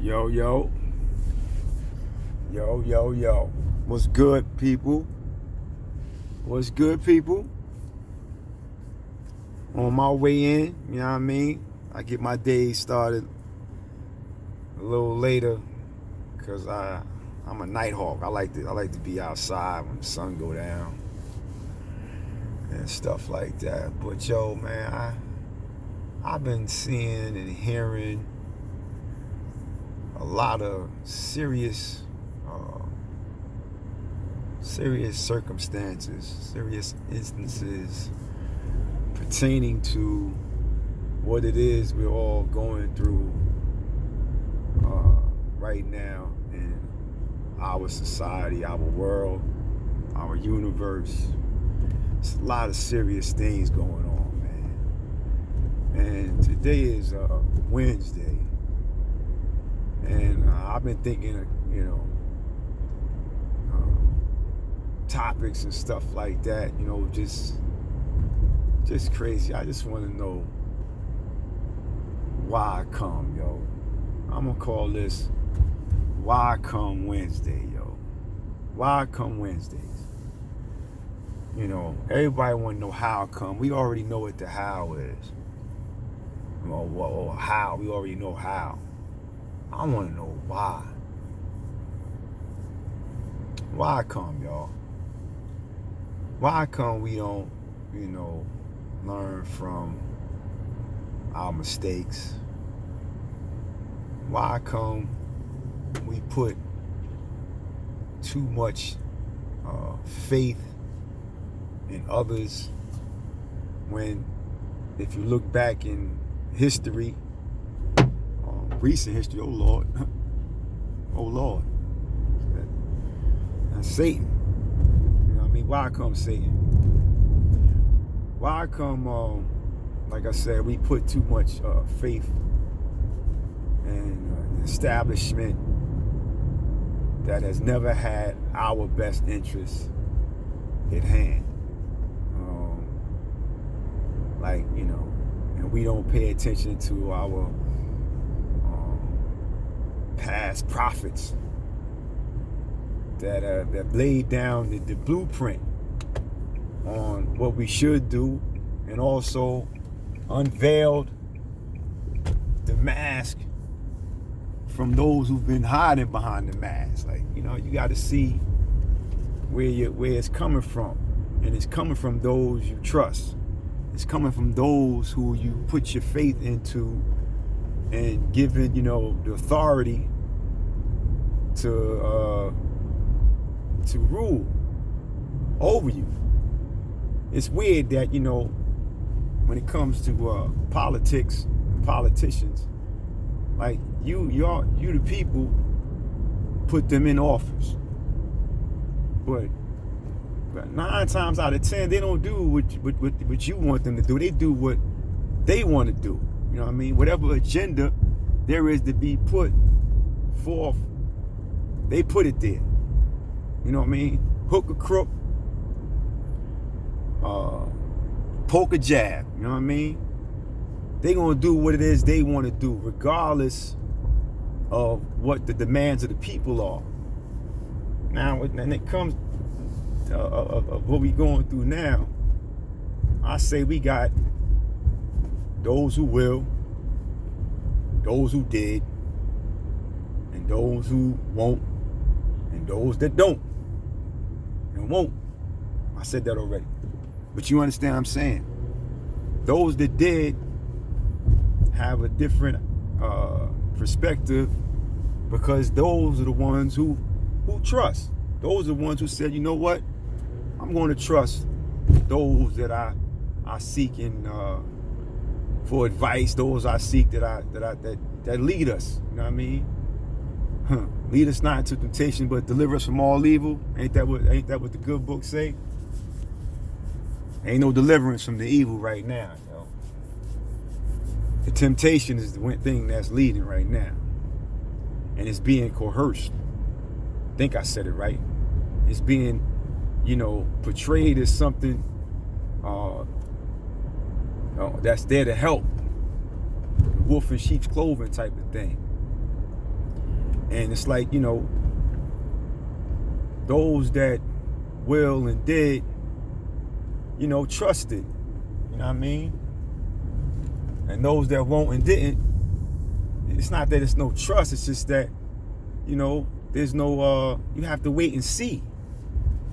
Yo, yo. Yo, yo, yo. What's good, people? What's good, people? On my way in, you know what I mean? I get my day started a little later because I'm a night hawk. I like to be outside when the sun go down and stuff like that. But yo, man, I've been seeing and hearing a lot of serious circumstances, serious instances pertaining to what it is we're all going through right now in our society, our world, our universe. It's a lot of serious things going on, man. And today is Wednesday, and I've been thinking of, topics and stuff like that, just crazy. I just want to know why I come, yo. I'm gonna call this Why I Come Wednesday, yo. Why I Come Wednesdays. Everybody want to know how I come. We already know what the how is. Or how. We already know how. I want to know why. Why I come, y'all. Why come we don't, learn from our mistakes? Why come we put too much faith in others when, if you look back in history, recent history, oh Lord, that's Satan. Why come Satan? Why come, like I said, we put too much faith in an establishment that has never had our best interests at hand? And we don't pay attention to our past prophets that laid down the blueprint on what we should do, and also unveiled the mask from those who've been hiding behind the mask. You got to see where it's coming from, and it's coming from those you trust. It's coming from those who you put your faith into and given, the authority to rule over you. It's weird that, when it comes to politics and politicians, like you the people put them in office, but 9 times out of 10 they don't do what you want them to do. They do what they want to do. You know what I mean? Whatever agenda there is to be put forth, they put it there. You know what I mean? Hook or crook, poke or jab. You know what I mean? They gonna do what it is they want to do, regardless of what the demands of the people are. Now, when it comes of what we going through now, I say we got those who will, those who did, and those who won't, and those that don't and won't. I said that already, but you understand what I'm saying. Those that did have a different perspective, because those are the ones who trust. Those are the ones who said, you know what, I'm going to trust those that I seeking for advice. Those I seek that lead us. You know what I mean? Lead us not into temptation, but deliver us from all evil. Ain't that what the good book say? Ain't no deliverance from the evil right now, yo. The temptation is the one thing that's leading right now, and it's being coerced. I think I said it right. It's being, portrayed as something that's there to help. Wolf in sheep's clothing type of thing. And it's like, those that will and did, trusted. You know what I mean? And those that won't and didn't, it's not that it's no trust, it's just that, there's no, you have to wait and see.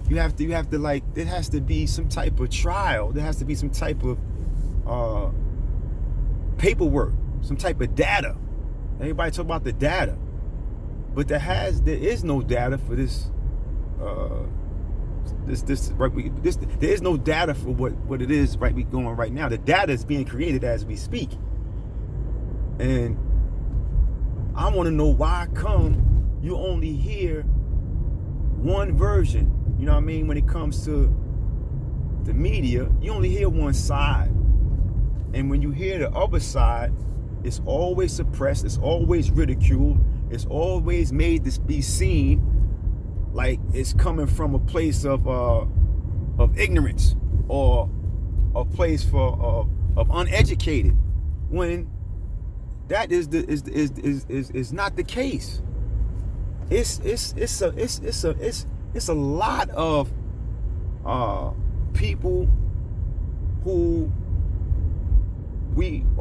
You have to like, there has to be some type of trial. There has to be some type of paperwork, some type of data. Everybody talk about the data. But there is no data for this, there is no data for what it is we going right now. The data is being created as we speak. And I want to know why come you only hear one version. You know what I mean? When it comes to the media, you only hear one side. And when you hear the other side, it's always suppressed, it's always ridiculed, it's always made to be seen like it's coming from a place of ignorance, or a place of uneducated, when that is not the case. It's a lot of people who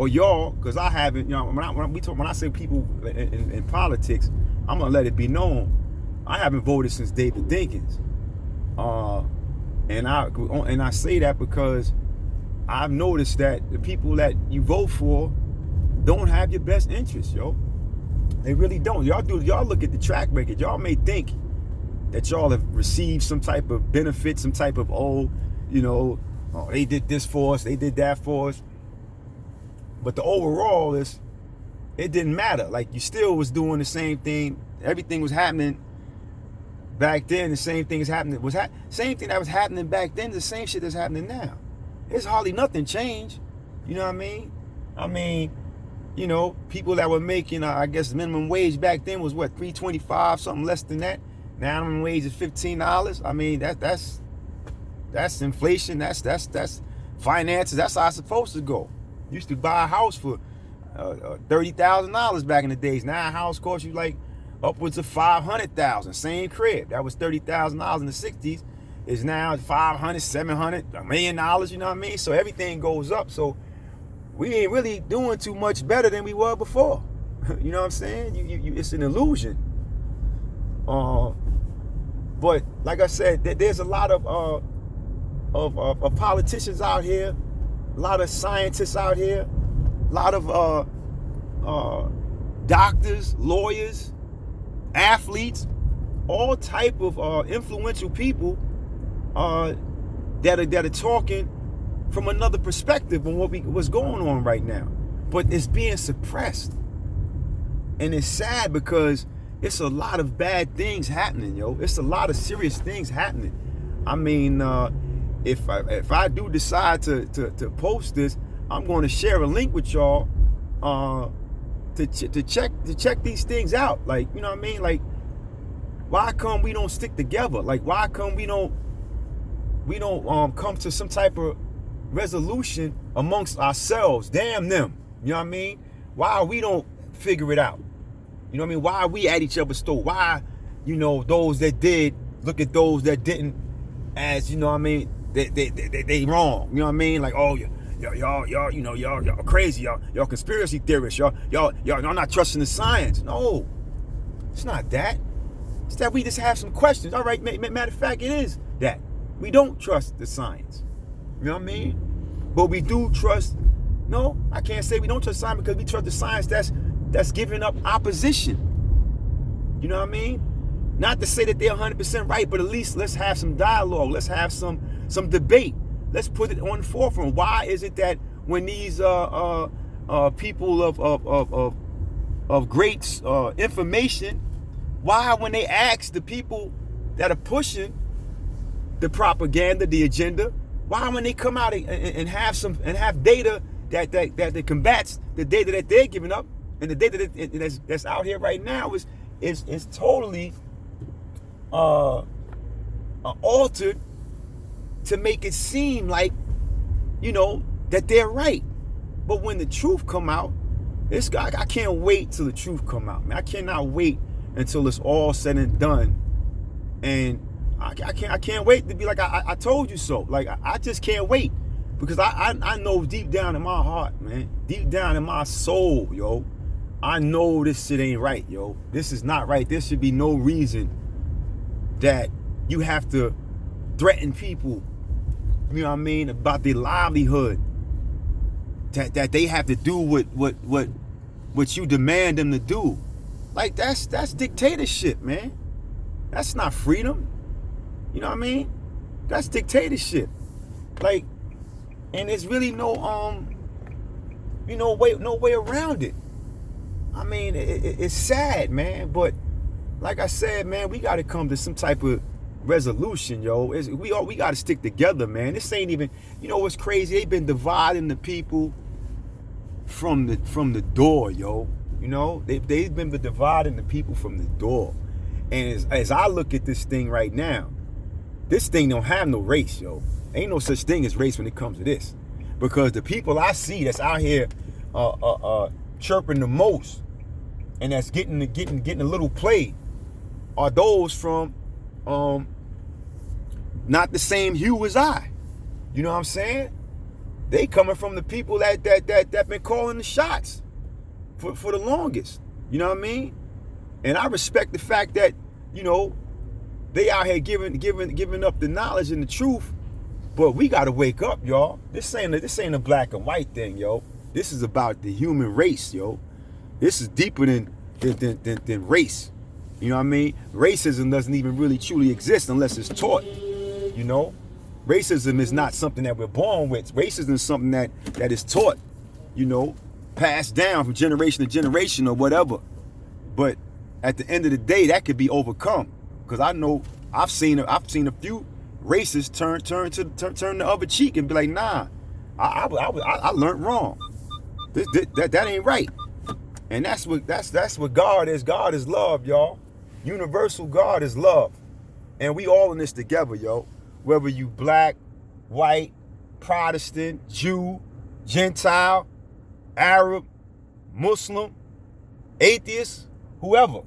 y'all, because I haven't, when I say people in politics, I'm gonna let it be known, I haven't voted since David Dinkins, and I say that because I've noticed that the people that you vote for don't have your best interest, yo. They really don't. Y'all look at the track record. Y'all may think that y'all have received some type of benefit, some type of they did this for us, they did that for us. But the overall is, it didn't matter. Like, you still was doing the same thing. Everything was happening back then. The same thing is happening. Same thing that was happening back then. The same shit that's happening now. There's hardly nothing changed. You know what I mean? People that were making, I guess, minimum wage back then was what, $3.25, something less than that. Now minimum wage is $15. I mean, that's inflation. That's finances. That's how it's supposed to go. Used to buy a house for $30,000 back in the days. Now a house costs you like upwards of $500,000. Same crib. That was $30,000 in the 60s. Is now $500, $700, $1 million. You know what I mean? So everything goes up. So we ain't really doing too much better than we were before. You know what I'm saying? It's an illusion. But like I said, there's a lot of politicians out here, a lot of scientists out here, a lot of doctors, lawyers, athletes, all type of influential people that are talking from another perspective on what's going on right now. But it's being suppressed. And it's sad because it's a lot of bad things happening, yo. It's a lot of serious things happening. I mean, if I do decide to post this, I'm going to share a link with y'all to check these things out. Like, you know what I mean? Like, why come we don't stick together? Like, why come we don't come to some type of resolution amongst ourselves? Damn them. You know what I mean? Why we don't figure it out? You know what I mean? Why are we at each other's store? Why, those that did look at those that didn't as, you know what I mean, they wrong. You know what I mean? Like, oh, y'all crazy. Y'all conspiracy theorists. Y'all not trusting the science. No, it's not that. It's that we just have some questions. All right, matter of fact, it is that. We don't trust the science. You know what I mean? But we do trust, no, I can't say we don't trust science, because we trust the science that's giving up opposition. You know what I mean? Not to say that they're 100% right, but at least let's have some dialogue. Let's have some debate. Let's put it on the forefront. Why is it that when these people of great information, why when they ask the people that are pushing the propaganda, the agenda, why when they come out and have data that combats the data that they're giving up, and the data that's out here right now is totally altered to make it seem like, that they're right. But when the truth come out, I can't wait till the truth come out, man. I cannot wait until it's all said and done. And I can't wait to be like, I told you so. Like, I just can't wait. Because I know deep down in my heart, man, deep down in my soul, yo, I know this shit ain't right, yo. This is not right. There should be no reason that you have to threaten people, you know what I mean, about their livelihood. That they have to do what you demand them to do. Like, that's dictatorship, man. That's not freedom. You know what I mean? That's dictatorship. Like, and there's really no way around it. I mean, it's sad, man. But like I said, man, we got to come to some type of resolution, yo. We got to stick together, man. This ain't even, you know what's crazy? They've been dividing the people from the door, yo. You know, they've been dividing the people from the door. And as I look at this thing right now, this thing don't have no race, yo. Ain't no such thing as race when it comes to this. Because the people I see that's out here chirping the most and that's getting a little play are those from not the same hue as I. You know what I'm saying? They coming from the people that been calling the shots for the longest. You know what I mean? And I respect the fact that, you know, they out here giving up the knowledge and the truth. But we gotta wake up, y'all. This ain't a black and white thing, yo. This is about the human race, yo. This is deeper than race. You know what I mean? Racism doesn't even really truly exist unless it's taught. You know? Racism is not something that we're born with. Racism is something that is taught, you know, passed down from generation to generation or whatever. But at the end of the day, that could be overcome. Because I know I've seen a few racists turn the other cheek and be like, nah, I learned wrong. That ain't right. And that's what God is. God is love, y'all. Universal God is love. And we all in this together, yo. Whether you black, white, Protestant, Jew, Gentile, Arab, Muslim, atheist, whoever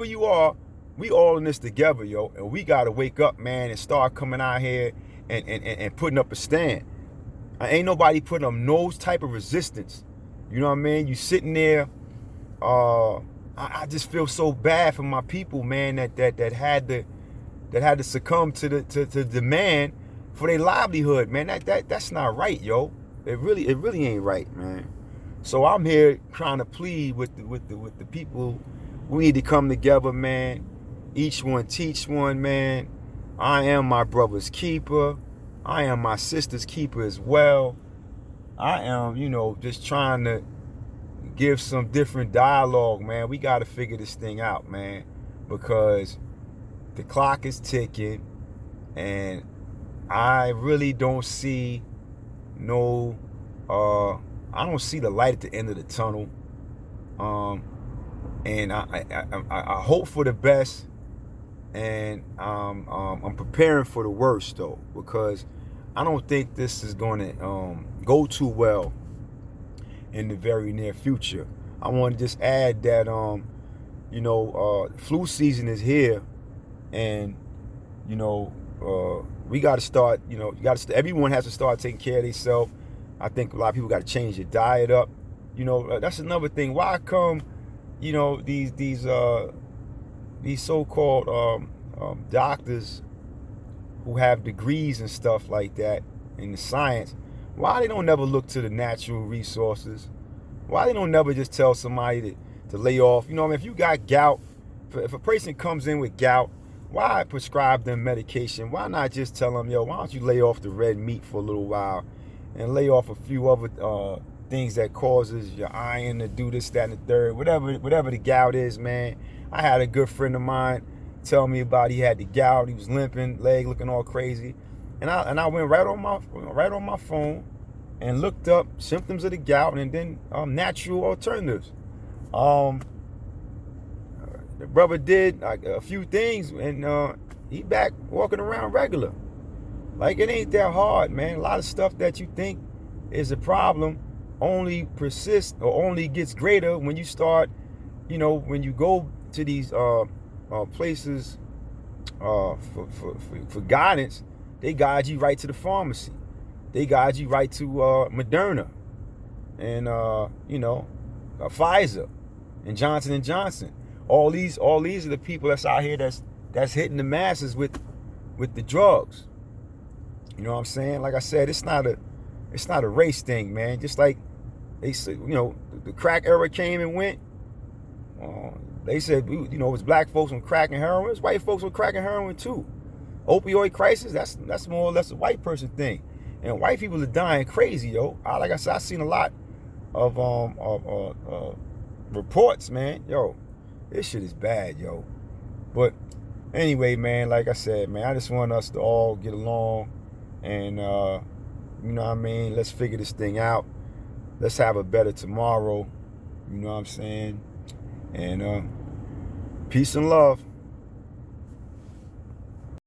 you are, we all in this together, yo. And we gotta wake up, man, and start coming out here and putting up a stand. Ain't nobody putting up no type of resistance. You know what I mean? You sitting there. I just feel so bad for my people, man, that had to succumb to the demand for their livelihood, man. That's not right, yo. It really ain't right, man. So I'm here trying to plead with the people. We need to come together, man. Each one teach one, man. I am my brother's keeper. I am my sister's keeper as well. I am, you know, just trying to give some different dialogue, man. We got to figure this thing out, man, because the clock is ticking, and I really don't see I don't see the light at the end of the tunnel. And I hope for the best, and I'm preparing for the worst though, because I don't think this is going to go too well in the very near future. I want to just add that flu season is here, and we got to start. Everyone has to start taking care of themselves. I think a lot of people got to change their diet up. That's another thing. Why come these so-called doctors who have degrees and stuff like that in the science, why they don't never look to the natural resources? Why they don't never just tell somebody to lay off? If you got gout, if a person comes in with gout, why prescribe them medication? Why not just tell them, why don't you lay off the red meat for a little while and lay off a few other things that causes your iron to do this, that, and the third, whatever the gout is, man. I had a good friend of mine tell me about he had the gout. He was limping, leg looking all crazy, and I went right on my phone and looked up symptoms of the gout and then natural alternatives. The brother did a few things, and he back walking around regular. Like, it ain't that hard, man. A lot of stuff that you think is a problem only persists or only gets greater when you start you know, when you go to these places for guidance, they guide you right to the pharmacy. They guide you right to Moderna and you know, Pfizer and Johnson. All these are the people that's out here that's hitting the masses with the drugs. You know what I'm saying? Like I said, it's not a race thing, man. Just like they said, you know, the crack era came and went. They said, you know, it was black folks on crack and heroin. It's white folks on crack and heroin too. Opioid crisis, that's more or less a white person thing. And white people are dying crazy, yo. Like I said, I've seen a lot of reports, man. Yo, this shit is bad, yo. But anyway, man, like I said, man, I just want us to all get along and you know what I mean? Let's figure this thing out. Let's have a better tomorrow. You know what I'm saying? And peace and love.